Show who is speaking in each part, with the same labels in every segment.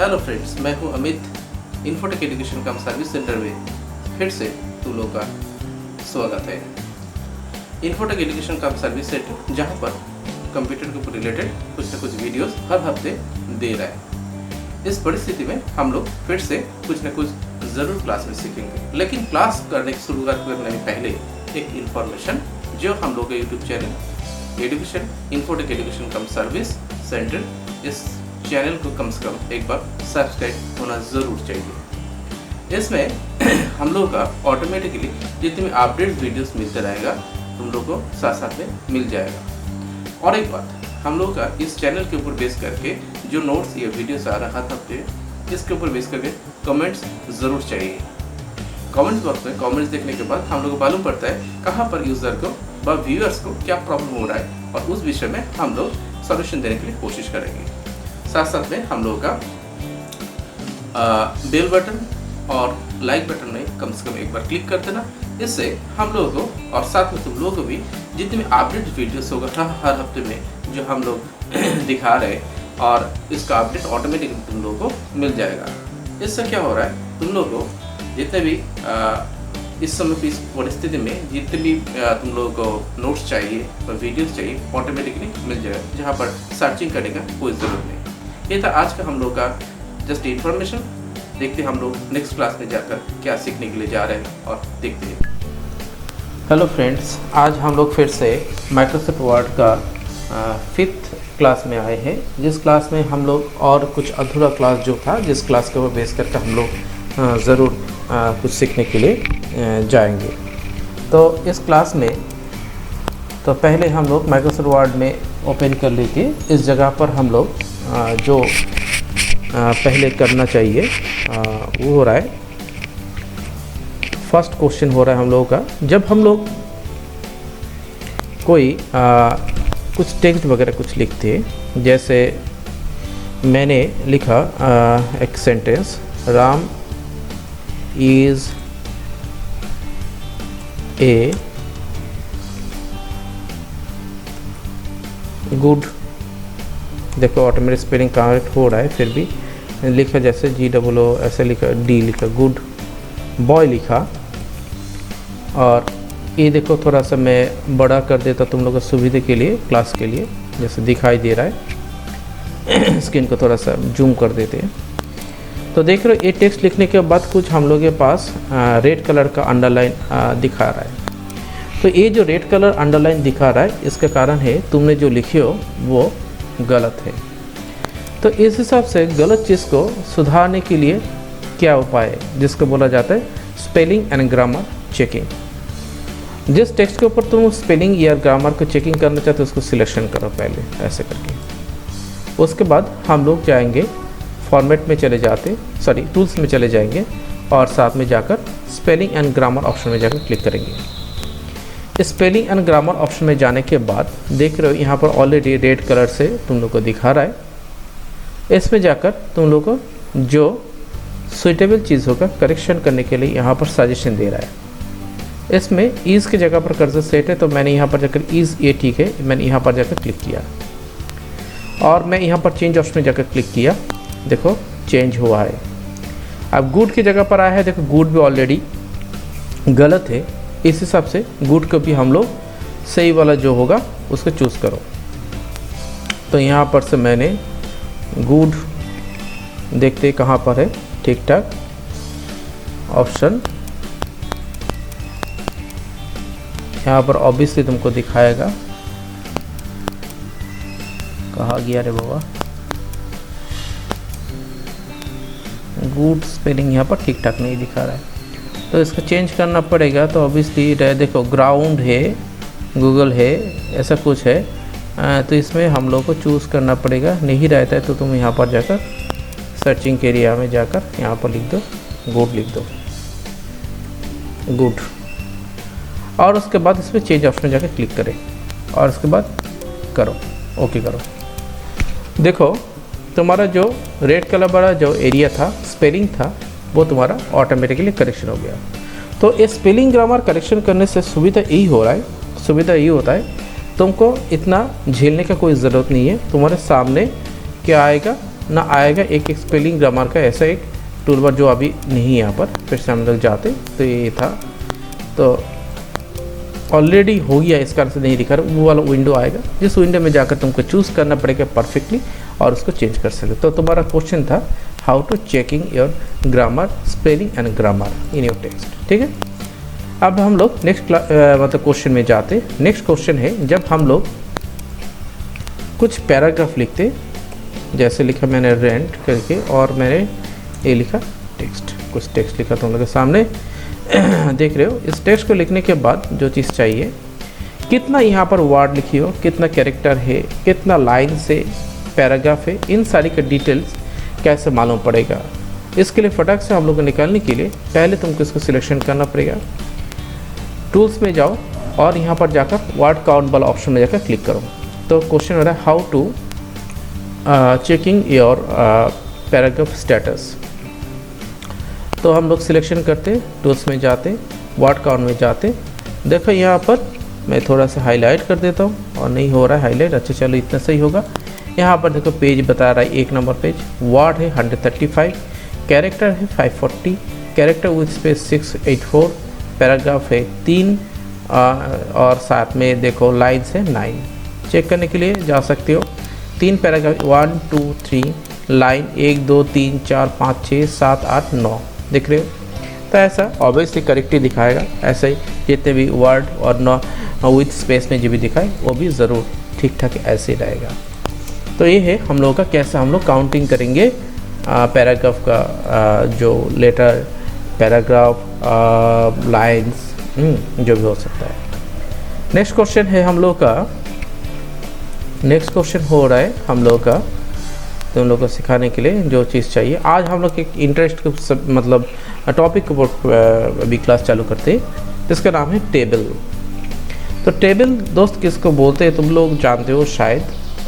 Speaker 1: Hello friends, मैं हूं Amit. Infotech education cum service centre में फिर से तुम लोग का स्वागत है। Infotech education cum service centre जहां पर कंप्यूटर के ऊपर रिलेटेड कुछ न कुछ वीडियोस हर हफ्ते दे रहा है। इस परिस्थिति में हम लोग फिर से कुछ न कुछ ज़रूर क्लास में सीखेंगे, लेकिन क्लास करने की शुरुआत करने में पहले एक इन्फॉर्मेशन जो हम लोग के YouTube channel education infotech education cum service centre, इस चैनल को कम से कम एक बार सब्सक्राइब होना ज़रूर चाहिए। इसमें हम लोग का ऑटोमेटिकली जितने भी अपडेट वीडियोस मिलते रहेगा तुम लोग को साथ साथ में मिल जाएगा। और एक बात, हम लोग का इस चैनल के ऊपर बेस करके जो नोट्स या वीडियोस आ रहा था इसके ऊपर बेस करके कमेंट्स ज़रूर चाहिए। कमेंट्स बॉक्स में कमेंट्स देखने के बाद हम लोग को मालूम पड़ता है कहाँ पर यूज़र को व व्यूअर्स को क्या प्रॉब्लम हो रहा है, और उस विषय में हम लोग सॉल्यूशन देने के लिए कोशिश करेंगे। साथ साथ में हम लोगों का बेल बटन और लाइक बटन में कम से कम एक बार क्लिक कर देना। इससे हम लोगों को और साथ में तुम लोगों को भी जितने भी अपडेट वीडियोस होगा हर हफ्ते में जो हम लोग दिखा रहे हैं, और इसका अपडेट ऑटोमेटिकली तुम लोगों को मिल जाएगा। इससे क्या हो रहा है, तुम लोगों को जितने भी इस समय की इस परिस्थिति में जितने भी तुम लोगों को नोट्स चाहिए और वीडियोस चाहिए ऑटोमेटिकली मिल जाएगा, जहाँ पर सर्चिंग करने का कोई ज़रूरत नहीं। ये था आज का हम लोग का जस्ट इन्फॉर्मेशन। देखते हैं हम लोग नेक्स्ट क्लास में जाकर क्या सीखने के लिए जा रहे हैं और देखते हैं। हेलो फ्रेंड्स, आज हम लोग फिर से माइक्रोसॉफ्ट वर्ड का 5th क्लास में आए हैं, जिस क्लास में हम लोग और कुछ अधूरा क्लास जो था जिस क्लास के ऊपर बेस करके हम लोग ज़रूर कुछ सीखने के लिए जाएंगे। तो इस क्लास में तो पहले हम लोग माइक्रोसॉफ्ट वर्ड में ओपन कर लीजिए। इस जगह पर हम लोग जो पहले करना चाहिए वो हो रहा है, फर्स्ट क्वेश्चन हो रहा है हम लोगों का। जब हम लोग कोई कुछ टेक्स्ट वगैरह कुछ लिखते हैं, जैसे मैंने लिखा एक sentence, Ram is a good, देखो ऑटोमेटिक स्पेलिंग करेक्ट हो रहा है, फिर भी लिखा जैसे GOO ऐसे लिखा, डी लिखा, गुड बॉय लिखा। और ये देखो थोड़ा सा मैं बड़ा कर देता तुम लोगों की सुविधा के लिए, क्लास के लिए, जैसे दिखाई दे रहा है। स्क्रीन को थोड़ा सा जूम कर देते हैं तो देख रहे हो ये टेक्स्ट लिखने के बाद कुछ हम लोग के पास रेड कलर का अंडरलाइन दिखा रहा है। तो ये जो रेड कलर अंडरलाइन दिखा रहा है इसका कारण है तुमने जो लिखे हो वो गलत है। तो इस हिसाब से गलत चीज़ को सुधारने के लिए क्या उपाय है, जिसको बोला जाता है स्पेलिंग एंड ग्रामर चेकिंग। जिस टेक्स्ट के ऊपर तुम स्पेलिंग या ग्रामर को चेकिंग करना चाहते हो उसको सिलेक्शन करो पहले ऐसे करके। उसके बाद हम लोग जाएंगे फॉर्मेट में चले जाते, टूल्स में चले जाएंगे और साथ में जाकर स्पेलिंग एंड ग्रामर ऑप्शन में जाकर क्लिक करेंगे। स्पेलिंग एंड ग्रामर ऑप्शन में जाने के बाद देख रहे हो यहाँ पर ऑलरेडी रेड कलर से तुम लोग को दिखा रहा है। इसमें जाकर तुम लोग को जो सुइटेबल चीज़ होगा करेक्शन करने के लिए यहाँ पर सजेशन दे रहा है। इसमें ईज़ की जगह पर कर्सर सेट है, तो मैंने यहाँ पर जाकर ईज़ ये ठीक है, मैंने यहाँ पर जाकर क्लिक किया और मैं यहाँ पर चेंज ऑप्शन में जाकर क्लिक किया। देखो चेंज हुआ है। अब गुड की जगह पर आया है, देखो गुड भी ऑलरेडी गलत है, इस हिसाब से गुड को भी हम लोग सही वाला जो होगा उसको चूज़ करो। तो यहाँ पर से मैंने गुड देखते कहाँ पर है, ठीक ठाक ऑप्शन यहाँ पर ऑब्वियसली तुमको दिखाएगा। कहाँ गया रे बाबा, गुड स्पेलिंग यहाँ पर ठीक ठाक नहीं दिखा रहा है, तो इसको चेंज करना पड़ेगा। तो ऑब्वियसली देखो ग्राउंड है, गूगल है, ऐसा कुछ है, तो इसमें हम लोग को चूज़ करना पड़ेगा। नहीं रहता है तो तुम यहाँ पर जाकर सर्चिंग के एरिया में जाकर यहाँ पर लिख दो गुड, लिख दो गुड, और उसके बाद इसमें चेंज ऑप्शन में जाकर क्लिक करें और उसके बाद करो ओके करो। देखो तुम्हारा जो रेड कलर वाला जो एरिया था स्पेलिंग था वो तुम्हारा ऑटोमेटिकली करेक्शन हो गया। तो ये स्पेलिंग ग्रामर करेक्शन करने से सुविधा यही हो रहा है, सुविधा यही होता है तुमको इतना झेलने का कोई ज़रूरत नहीं है। तुम्हारे सामने क्या आएगा, ना आएगा एक स्पेलिंग ग्रामर का ऐसा एक टूल बार जो अभी नहीं है यहाँ पर। फिर से हम लोग जाते तो ये था, तो ऑलरेडी हो गया, इस कारण से नहीं दिखा रहा। वो वाला विंडो आएगा जिस विंडो में जाकर तुमको चूज़ करना पड़ेगा परफेक्टली और उसको चेंज कर सकते। तो तुम्हारा क्वेश्चन था how to checking your grammar, spelling and grammar in your text. ठीक है, अब हम लोग नेक्स्ट मतलब क्वेश्चन में जाते। नेक्स्ट क्वेश्चन है जब हम लोग कुछ पैराग्राफ लिखते, जैसे लिखा मैंने रेंट करके और मैंने ये लिखा टेक्स्ट, कुछ टेक्स्ट लिखा तुम लोग के सामने देख रहे हो। इस टेक्स्ट को लिखने के बाद जो चीज़ चाहिए, कितना यहाँ पर वर्ड लिखी हो, कितना कैरेक्टर है, कितना लाइन से पैराग्राफ है, इन सारी के डिटेल्स कैसे मालूम पड़ेगा। इसके लिए फटाक से हम लोग को निकालने के लिए पहले तुमको इसको सिलेक्शन करना पड़ेगा। टूल्स में जाओ और यहाँ पर जाकर वर्ड काउंट वाला ऑप्शन में जाकर क्लिक करो। तो क्वेश्चन हो रहा है how to checking your paragraph status. तो हम लोग सिलेक्शन करते, टूल्स में जाते, वर्ड काउंट में जाते। देखो यहाँ पर मैं थोड़ा सा हाईलाइट कर देता हूँ और नहीं हो रहा है हाईलाइट। अच्छा चलो इतना सही होगा। यहाँ पर देखो पेज बता रहा है 1 नंबर पेज, वर्ड है 135, कैरेक्टर है 540, कैरेक्टर विथ स्पेस 684, पैराग्राफ है 3 और साथ में देखो लाइन्स है 9। चेक करने के लिए जा सकते हो। 3 पैराग्राफ 1 2 3 लाइन 1 2 3 4 5 6 7 8 9 दिख रहे हो। तो ऐसा ऑब्वियसली करेक्टली दिखाएगा। ऐसे ही जितने भी वर्ड और नॉ विथ स्पेस में जो भी दिखाए वो भी ज़रूर ठीक ठाक ऐसे ही रहेगा। तो ये है हम लोगों का कैसे हम लोग काउंटिंग करेंगे पैराग्राफ का, जो लेटर, पैराग्राफ, लाइन्स, जो भी हो सकता है। नेक्स्ट क्वेश्चन है हम लोग का, नेक्स्ट क्वेश्चन हो रहा है हम लोग का तुम लोग को सिखाने के लिए जो चीज़ चाहिए। आज हम लोग एक इंटरेस्ट के मतलब टॉपिक के ऊपर अभी क्लास चालू करते हैं जिसका नाम है टेबल। तो टेबल दोस्त किसको बोलते हैं तुम लोग जानते हो, शायद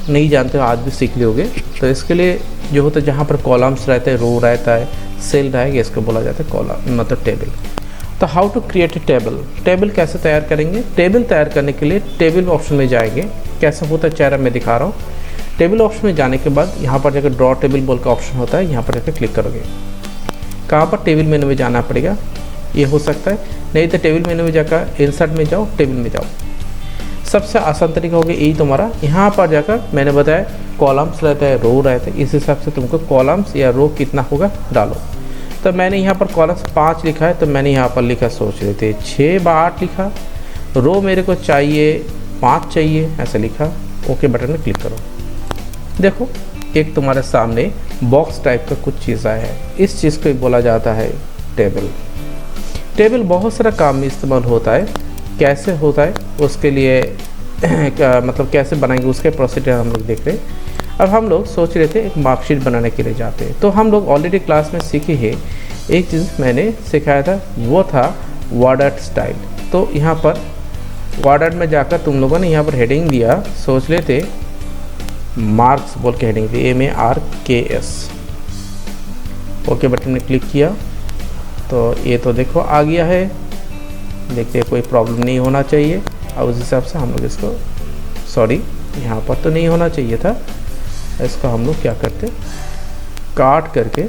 Speaker 1: नहीं जानते हो, आज भी सीख लोगे। तो इसके लिए जो होता है जहाँ पर कॉलम्स रहते हैं, रो रहता है, सेल रहेगा, इसको बोला जाता है कॉलम मतलब टेबल। तो how to create a table, table कैसे तैयार करेंगे। टेबल तैयार करने के लिए टेबल ऑप्शन में जाएंगे। कैसा होता है चेहरा मैं दिखा रहा हूँ। टेबल ऑप्शन में जाने के बाद यहाँ पर जाकर ड्रॉ टेबल बोल का ऑप्शन होता है, यहाँ पर जाकर क्लिक करोगे। कहाँ पर टेबल मेनू में जाना पड़ेगा, ये हो सकता है, नहीं तो टेबल मेनू में जाकर इंसर्ट में जाओ, टेबल में जाओ। सबसे आसान तरीका होगा यही तुम्हारा। यहाँ पर जाकर मैंने बताया कॉलम्स रहता है, रो रहता है, इस हिसाब से तुमको कॉलम्स या रो कितना होगा डालो। तो मैंने यहाँ पर कॉलम्स 5 लिखा है, तो मैंने यहाँ पर लिखा, सोच रहे थे 6 × 8 लिखा। रो मेरे को चाहिए 5 चाहिए, ऐसा लिखा। ओके बटन में क्लिक करो। देखो एक तुम्हारे सामने बॉक्स टाइप का कुछ चीज़ आया है। इस चीज़ को बोला जाता है टेबल। टेबल बहुत सारा काम में इस्तेमाल होता है। कैसे होता है उसके लिए मतलब कैसे बनाएंगे उसके प्रोसीजर हम लोग देख रहे हैं। अब हम लोग सोच रहे थे एक मार्कशीट बनाने के लिए जाते हैं। तो हम लोग ऑलरेडी क्लास में सीखे हैं, एक चीज़ मैंने सिखाया था वो था वर्ड आर्ट स्टाइल। तो यहाँ पर वर्ड आर्ट में जाकर तुम लोगों ने यहाँ पर हेडिंग दिया, सोच लेते मार्क्स बोल के हेडिंग दी, MARKS। ओके बटन में क्लिक किया तो ये तो देखो आ गया है। देखते कोई प्रॉब्लम नहीं होना चाहिए। अब उस हिसाब से हम लोग इसको, सॉरी यहाँ पर तो नहीं होना चाहिए था, इसको हम लोग क्या करते काट करके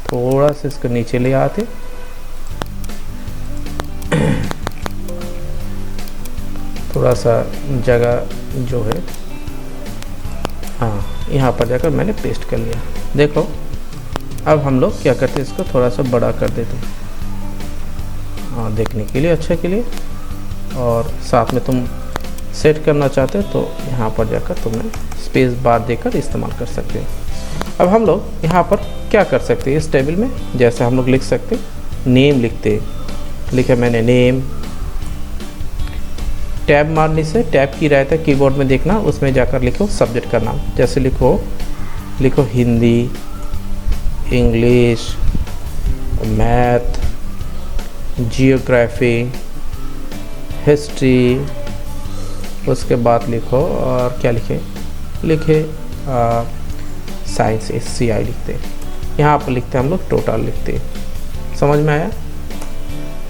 Speaker 1: थोड़ा सा इसको नीचे ले आते। थोड़ा सा जगह जो है, हाँ यहाँ पर जाकर मैंने पेस्ट कर लिया। देखो अब हम लोग क्या करते हैं, इसको थोड़ा सा बड़ा कर देते हैं, हाँ देखने के लिए, अच्छे के लिए। और साथ में तुम सेट करना चाहते हो तो यहाँ पर जाकर तुमने स्पेस बार देकर इस्तेमाल कर सकते हो। अब हम लोग यहाँ पर क्या कर सकते हैं इस टेबल में, जैसे हम लोग लिख सकते नेम लिखते, लिखा मैंने नेम। टैब मारने से, टैब की रहता है कीबोर्ड में देखना, उसमें जाकर लिखो सब्जेक्ट का नाम। जैसे लिखो Hindi, English, math, geography, history. उसके बाद लिखो और क्या लिखे साइंस, SCI लिखते। यहाँ पर लिखते हम लोग टोटल लिखते। समझ में आया।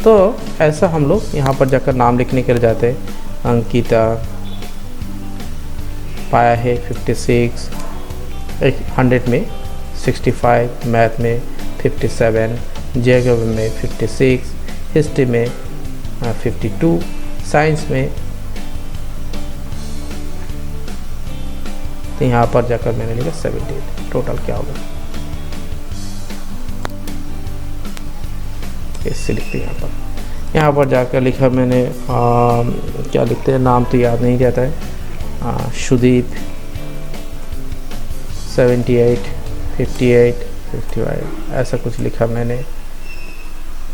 Speaker 1: तो ऐसा हम लोग यहाँ पर जाकर नाम लिखने के लिए जाते हैं। अंकिता, पाया है 56, एक 100 में 65, मैथ में 57, ज्योग्राफी में 56, हिस्ट्री में 52, साइंस में, तो यहाँ पर जाकर मैंने लिखा 78। टोटल क्या होगा इससे लिखते हैं यहाँ पर जाकर लिखा मैंने क्या लिखते हैं, नाम तो याद नहीं रहता है, शुदीप 78, 58, 55 ऐसा कुछ लिखा मैंने,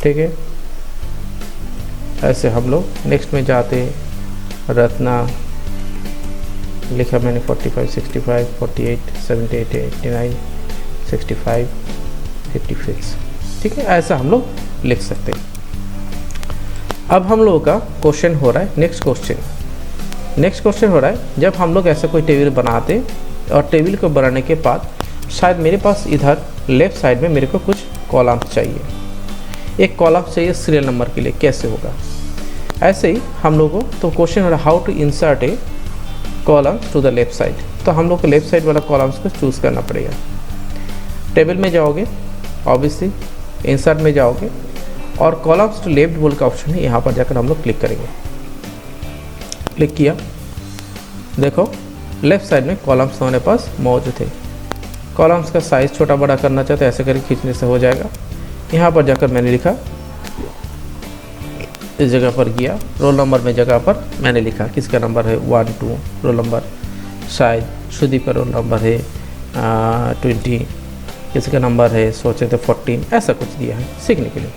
Speaker 1: ठीक है। ऐसे हम लोग नेक्स्ट में जाते, रत्ना लिखा मैंने 45, 65, 48, 78, 89, 65, 56, ठीक है। ऐसा हम लोग लिख सकते हैं। अब हम लोगों का क्वेश्चन हो रहा है नेक्स्ट क्वेश्चन हो रहा है, जब हम लोग ऐसा कोई टेबल बनाते और टेबल को बनाने के बाद शायद मेरे पास इधर लेफ्ट साइड में मेरे को कुछ कॉलम्स चाहिए, एक कॉलम चाहिए सीरियल नंबर के लिए, कैसे होगा। ऐसे ही हम लोगों को तो क्वेश्चन हो रहा है how to insert a column to the left side, तो हम लोग को लेफ्ट साइड वाला कॉलम्स को चूज़ करना पड़ेगा। टेबल में जाओगे, ऑब्वियसली इंसर्ट में जाओगे और कॉलम्स टू लेफ्ट बोल का ऑप्शन है, यहाँ पर जाकर हम लोग क्लिक करेंगे। क्लिक किया, देखो लेफ्ट साइड में कॉलम्स हमारे पास मौजूद थे। कॉलम्स का साइज़ छोटा बड़ा करना चाहते ऐसे करके खींचने से हो जाएगा। यहाँ पर जाकर मैंने लिखा, इस जगह पर गया, रोल नंबर में जगह पर मैंने लिखा किसका नंबर है 1, 2 रोल नंबर, शायद शुदीप का रोल नंबर है 20, किसी का नंबर है सोचे तो 14, ऐसा कुछ दिया है सीखने के लिए।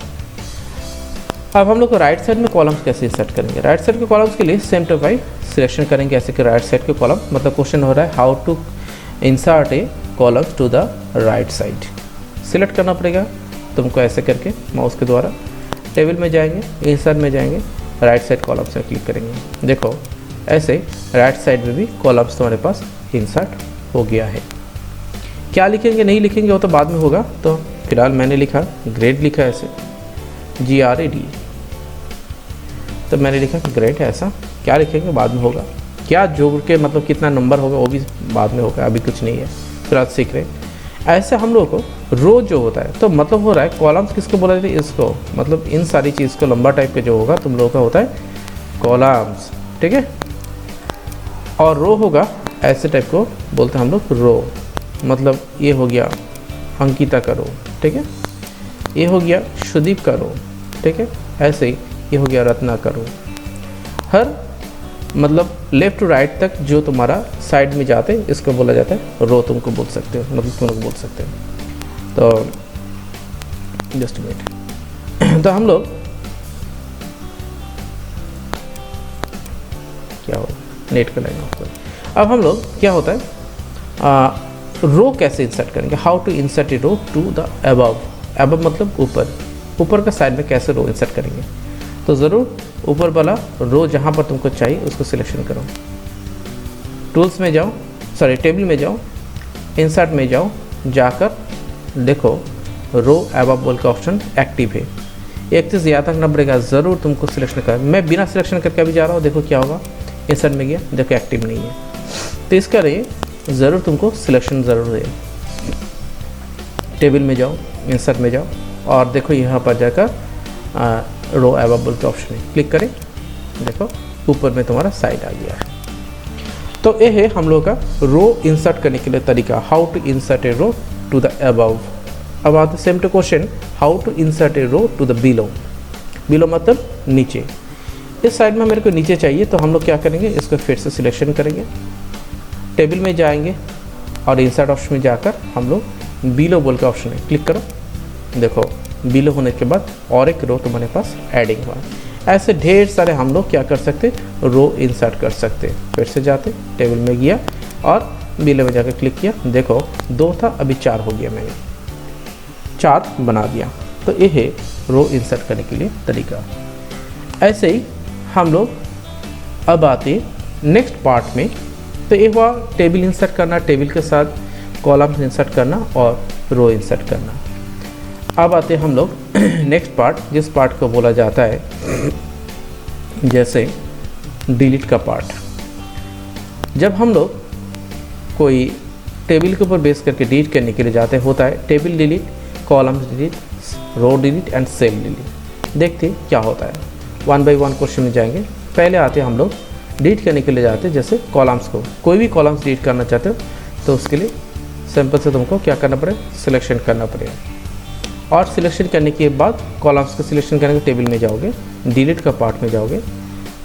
Speaker 1: अब हम लोग को राइट साइड में कॉलम्स कैसे सेट करेंगे। राइट साइड के कॉलम्स के लिए सेम टू फाइव सिलेक्शन करेंगे, ऐसे कि राइट साइड के कॉलम, मतलब क्वेश्चन हो रहा है how to insert a columns to the right side. Select करना पड़ेगा तुमको ऐसे करके माउस के द्वारा। टेबल में जाएंगे, इंसर्ट में जाएंगे, राइट साइड कॉलम्स में क्लिक करेंगे। देखो ऐसे राइट साइड में भी कॉलम्स तुम्हारे पास इंसर्ट हो गया है। क्या लिखेंगे नहीं लिखेंगे वो तो बाद में होगा, तो फिलहाल मैंने लिखा ग्रेड, लिखा ऐसे GRAD, तो मैंने लिखा ग्रेड है। ऐसा क्या लिखेंगे बाद में होगा, क्या जोड़ के मतलब कितना नंबर होगा वो भी बाद में होगा, अभी कुछ नहीं है, फिलहाल सीख रहे हैं। ऐसे हम लोग को रो जो होता है, तो मतलब हो रहा है कॉलम्स किसको बोला जाता है, इसको, मतलब इन सारी चीज़ को लंबा टाइप के जो होगा तुम लोगों का होता है कॉलम्स, ठीक है। और रो होगा ऐसे टाइप को बोलते हैं हम लोग रो, मतलब ये हो गया अंकिता का रो, ठीक है, ये हो गया शुदीप का रो, ठीक है। ऐसे ही ये हो गया रत्ना का रो। हर मतलब लेफ़्ट टू राइट तक जो तुम्हारा साइड में जाते हैं इसको बोला जाता है रो, तुमको बोल सकते हो, मतलब तुम लोग बोल सकते हो। तो जस्ट मिनट तो हम लोग क्या हो नेट का लाइन ऑफ कर। अब हम लोग क्या होता है रो कैसे इंसर्ट करेंगे, how to insert a row to the above. Above मतलब ऊपर का साइड में कैसे रो इंसर्ट करेंगे, तो ज़रूर ऊपर वाला रो जहाँ पर तुमको चाहिए उसको सिलेक्शन करो। टूल्स में जाओ, सॉरी टेबल में जाओ, इंसर्ट में जाओ, जाकर देखो रो अबव बोल का ऑप्शन एक्टिव है। एक चीज़ याद रखना पड़ेगा, ज़रूर तुमको सिलेक्शन कर, मैं बिना सिलेक्शन करके अभी जा रहा हूँ, देखो क्या होगा, इंसर्ट में गया, देखो एक्टिव नहीं है, तो इसका लिए ज़रूर तुमको सिलेक्शन ज़रूर है। टेबल में जाओ, इंसर्ट में जाओ और देखो यहाँ पर जाकर रो अवेलेबल का ऑप्शन है, क्लिक करें, देखो ऊपर में तुम्हारा साइड आ गया है। तो ये है हम लोग का रो इंसर्ट करने के लिए तरीका, how to insert a row to the above. अब आते same to question, how to insert a row to the below. Below मतलब नीचे, इस साइड में मेरे को नीचे चाहिए, तो हम लोग क्या करेंगे, इसको फिर से सिलेक्शन करेंगे, टेबल में जाएंगे और इंसर्ट ऑप्शन में जाकर हम लोग बिलो बोल का ऑप्शन है, क्लिक करो, देखो बिलो होने के बाद और एक रो तुम्हारे पास एडिंग हुआ। ऐसे ढेर सारे हम लोग क्या कर सकते, रो इंसर्ट कर सकते। फिर से जाते, टेबल में गया और बिलो में जाकर क्लिक किया, देखो 2 था अभी 4 हो गया, मैंने 4 बना दिया। तो ये है रो इंसर्ट करने के लिए तरीका। ऐसे ही हम लोग अब आते नेक्स्ट पार्ट में, तो ये हुआ टेबल इंसर्ट करना, टेबल के साथ कॉलम्स इंसर्ट करना और रो इंसर्ट करना। अब आते हम लोग नेक्स्ट पार्ट, जिस पार्ट को बोला जाता है जैसे डिलीट का पार्ट। जब हम लोग कोई टेबल के ऊपर बेस करके डिलीट करने के लिए जाते हैं, होता है table delete, columns delete, row delete and cell delete. देखते हैं क्या होता है, 1 बाय 1 क्वेश्चन में जाएंगे। पहले आते हैं हम लोग डिलीट करने के लिए जाते हैं, जैसे कॉलम्स को, कोई भी कॉलम्स डिलीट करना चाहते हो तो उसके लिए सिंपल से तुमको क्या करना पड़ेगा, सिलेक्शन करना पड़ेगा। और सिलेक्शन करने के बाद कॉलम्स को सिलेक्शन करने के टेबल में जाओगे, डिलीट का पार्ट में जाओगे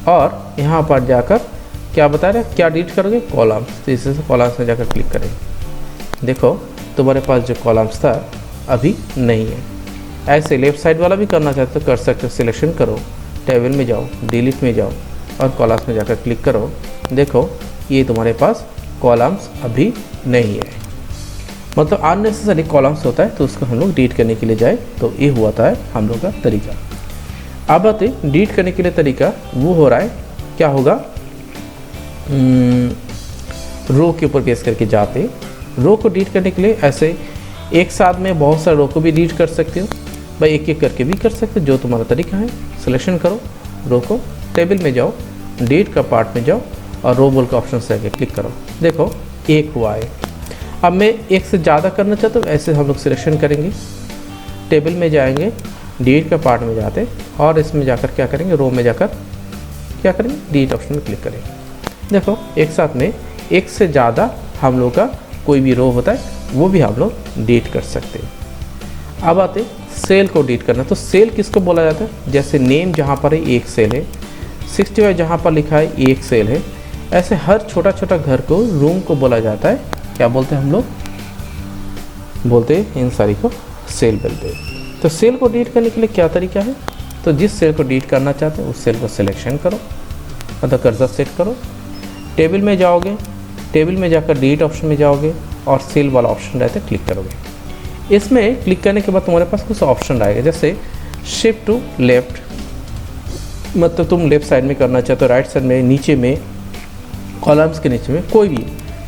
Speaker 1: और यहाँ पर जाकर क्या बता रहे हैं, क्या डिलीट करोगे, कॉलम्स। तो इसी से कॉलम्स में जाकर क्लिक करेंगे। देखो तुम्हारे पास जो कॉलम्स था अभी नहीं है। ऐसे लेफ्ट साइड वाला भी करना चाहते हो कर सकते हो, सिलेक्शन करो, टेबल में जाओ, डिलीट में जाओ और कॉलम्स में जाकर क्लिक करो। देखो ये तुम्हारे पास कॉलम्स अभी नहीं है, मतलब अननेसेसरी कॉलम्स होता है तो उसको हम लोग डिलीट करने के लिए जाए तो ये हुआ था हम लोग का तरीका। अब आते डिलीट करने के लिए तरीका वो हो रहा है, क्या होगा, रो के ऊपर बेस करके जाते, रो को डिलीट करने के लिए ऐसे एक साथ में बहुत सारे रो को भी डिलीट कर सकते हो, भाई एक एक करके भी कर सकते हो, जो तुम्हारा तरीका है। सिलेक्शन करो रो को, टेबल में जाओ, डिलीट का पार्ट में जाओ और रो बोल का ऑप्शन से आके क्लिक करो। देखो एक हुआ है। अब मैं एक से ज़्यादा करना चाहता हूँ, ऐसे हम लोग सिलेक्शन करेंगे, टेबल में जाएंगे, डिलीट का पार्ट में जाते और इसमें जाकर क्या करेंगे, रो में जाकर क्या करेंगे, डिलीट ऑप्शन में क्लिक करेंगे। देखो एक साथ में एक से ज़्यादा हम लोग का कोई भी रो होता है वो भी हम लोग डिलीट कर सकते हैं। अब आते सेल को डिलीट करना, तो सेल किसको बोला जाता है, जैसे नेम जहाँ पर है एक सेल है, 65 जहाँ पर लिखा है एक सेल है, ऐसे हर छोटा छोटा घर को रूम को बोला जाता है, क्या बोलते हैं हम लोग, बोलते हैं इन सारी को सेल बोलते हैं। तो सेल को डिलीट करने के लिए क्या तरीका है, तो जिस सेल को डिलीट करना चाहते हैं उस सेल को सिलेक्शन करो, मतलब कर्सर सेट करो, टेबल में जाओगे, टेबल में जाकर डिलीट ऑप्शन में जाओगे और सेल वाला ऑप्शन रहता है, क्लिक करोगे। इसमें क्लिक करने के बाद तुम्हारे पास कुछ ऑप्शन आएगा, जैसे शिफ्ट टू लेफ्ट, मतलब तुम लेफ्ट साइड में करना चाहते हो, राइट साइड में, नीचे में, कॉलम्स के नीचे में, कोई भी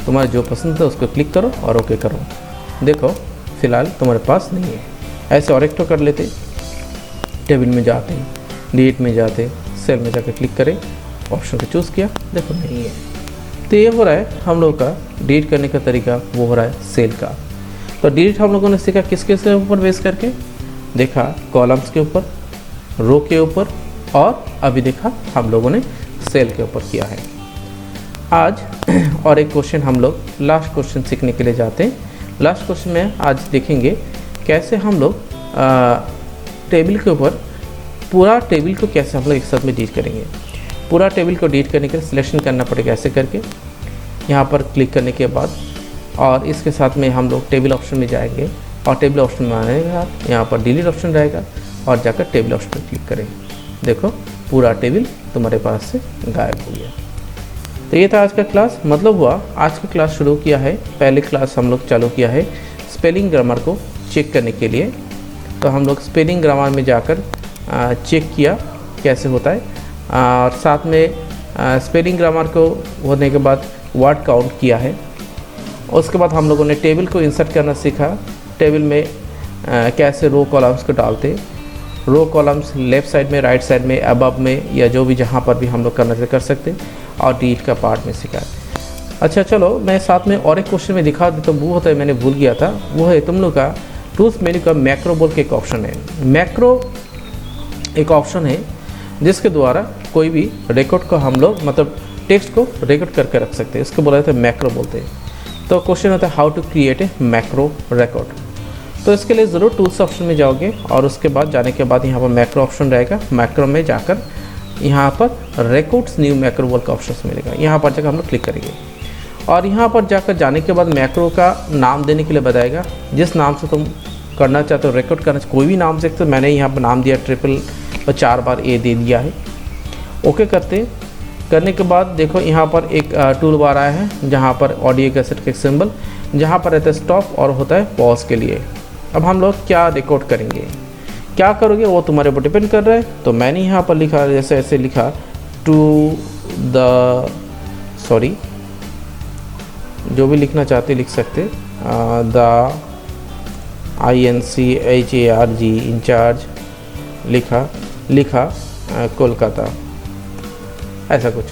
Speaker 1: तुम्हारा जो पसंद है उसको क्लिक करो और ओके करो। देखो फिलहाल तुम्हारे पास नहीं है। ऐसे और एक तो कर लेते, टेबल में जाते, डिलीट में जाते, सेल में जाकर क्लिक करें, ऑप्शन को चूज़ किया, देखो नहीं है। तो ये हो रहा है हम लोग का डिलीट करने का तरीका, वो हो रहा है सेल का। तो डिलीट हम लोगों ने सीखा किसके से ऊपर बेस करके, देखा कॉलम्स के ऊपर, रो के ऊपर और अभी देखा हम लोगों ने सेल के ऊपर किया है। आज और एक क्वेश्चन हम लोग लास्ट क्वेश्चन सीखने के लिए जाते हैं। लास्ट क्वेश्चन में आज देखेंगे कैसे हम लोग टेबल के ऊपर पूरा टेबल को कैसे हम लोग एक साथ में डिलीट करेंगे। पूरा टेबल को डिलीट करने के लिए सिलेक्शन करना पड़ेगा ऐसे करके, यहाँ पर क्लिक करने के बाद, और इसके साथ में हम लोग टेबल ऑप्शन में जाएंगे और टेबल ऑप्शन में आने के बाद यहाँ पर डिलीट ऑप्शन रहेगा और जाकर टेबल ऑप्शन पर क्लिक करेंगे। देखो पूरा टेबल तुम्हारे पास से गायब हो गया। तो ये था आज का क्लास, मतलब हुआ आज का क्लास शुरू किया है, पहले क्लास हम लोग चालू किया है स्पेलिंग ग्रामर को चेक करने के लिए। तो हम लोग स्पेलिंग ग्रामर में जाकर चेक किया कैसे होता है, और साथ में स्पेलिंग ग्रामर को होने के बाद वर्ड काउंट किया है। उसके बाद हम लोगों ने टेबल को इंसर्ट करना सीखा, टेबल में कैसे रो कॉलम्स को डालते, रो कॉलम्स लेफ़्ट साइड में, राइट साइड में, अबव में, या जो भी जहाँ पर भी हम लोग करना कर सकते, और डिलीट का पार्ट में सीखा। अच्छा चलो मैं साथ में और एक क्वेश्चन में दिखा देता हूँ, वो होता है मैंने भूल गया था, वो है तुम लोग का टूल्स मेन्यू का मैक्रो बोल के एक ऑप्शन है। मैक्रो एक ऑप्शन है जिसके द्वारा कोई भी रिकॉर्ड को हम लोग, मतलब टेक्स्ट को रिकॉर्ड करके रख सकते हैं, इसको बोला जाता है मैक्रो बोलते हैं। तो क्वेश्चन होता है how to create a macro record. तो इसके लिए ज़रूर टूल्स ऑप्शन में जाओगे और उसके बाद जाने के बाद यहाँ पर मैक्रो ऑप्शन रहेगा, मैक्रो में जाकर यहाँ पर रिकॉर्ड्स न्यू मैक्रो बोल का ऑप्शन मिलेगा, यहाँ पर जाकर हम लोग क्लिक करेंगे और यहाँ पर जाकर जाने के बाद मैक्रो का नाम देने के लिए बताएगा, जिस नाम से तुम करना चाहते हो रिकॉर्ड करना, कोई भी नाम से। तो मैंने यहाँ पर नाम दिया ट्रिपल और 4 बार ए दे दिया है। ओके करने के बाद देखो यहाँ पर एक टूल बार आया है जहाँ पर ऑडियो कैसेट का सिंबल, जहाँ पर रहता है स्टॉप और होता है पॉज के लिए। अब हम लोग क्या रिकॉर्ड करेंगे, क्या करोगे वो तुम्हारे ऊपर डिपेंड कर रहा है। तो मैंने यहाँ पर लिखा, जैसे ऐसे लिखा जो भी लिखना चाहते लिख सकते, द INCHARG इंचार्ज लिखा कोलकाता, ऐसा कुछ।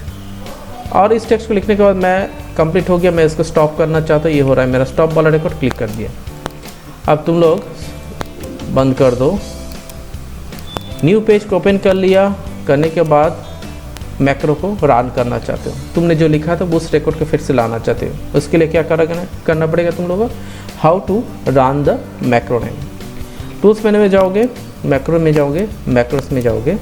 Speaker 1: और इस टेक्स्ट को लिखने के बाद मैं कंप्लीट हो गया, मैं इसको स्टॉप करना चाहता हूँ, ये हो रहा है मेरा स्टॉप वाला रिकॉर्ड, क्लिक कर दिया। अब तुम लोग बंद कर दो। न्यू पेज को ओपन कर लिया, करने के बाद मैक्रो को रन करना चाहते हो, तुमने जो लिखा था उस रिकॉर्ड को फिर से लाना चाहते हो, उसके लिए क्या करना पड़ेगा तुम लोगों को, how to run the macro name. Tools menu में जाओगे, मैक्रो में जाओगे, मैक्रोस में जाओगे,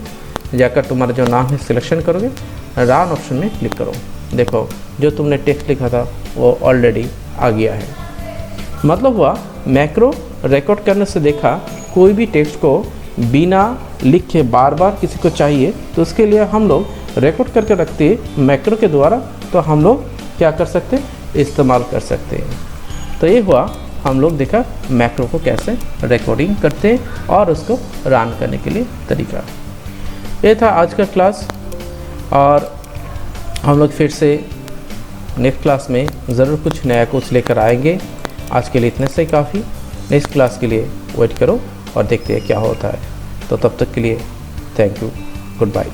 Speaker 1: जाकर तुम्हारा जो नाम है सिलेक्शन करोगे, रन ऑप्शन में क्लिक करो। देखो जो तुमने टेक्स्ट लिखा था वो ऑलरेडी आ गया है। मतलब हुआ मैक्रो रिकॉर्ड करने से देखा कोई भी टेक्स्ट को बिना लिखे बार बार किसी को चाहिए तो उसके लिए हम लोग रिकॉर्ड करके रखते हैं मैक्रो के द्वारा, तो हम लोग क्या कर सकते हैं, इस्तेमाल कर सकते हैं। तो ये हुआ हम लोग देखा मैक्रो को कैसे रिकॉर्डिंग करते हैं और उसको रन करने के लिए तरीका। ये था आज का क्लास, और हम लोग फिर से नेक्स्ट क्लास में ज़रूर कुछ नया कुछ लेकर आएंगे। आज के लिए इतने से ही काफ़ी, नेक्स्ट क्लास के लिए वेट करो और देखते हैं क्या होता है। तो तब तक के लिए थैंक यू, गुड बाय।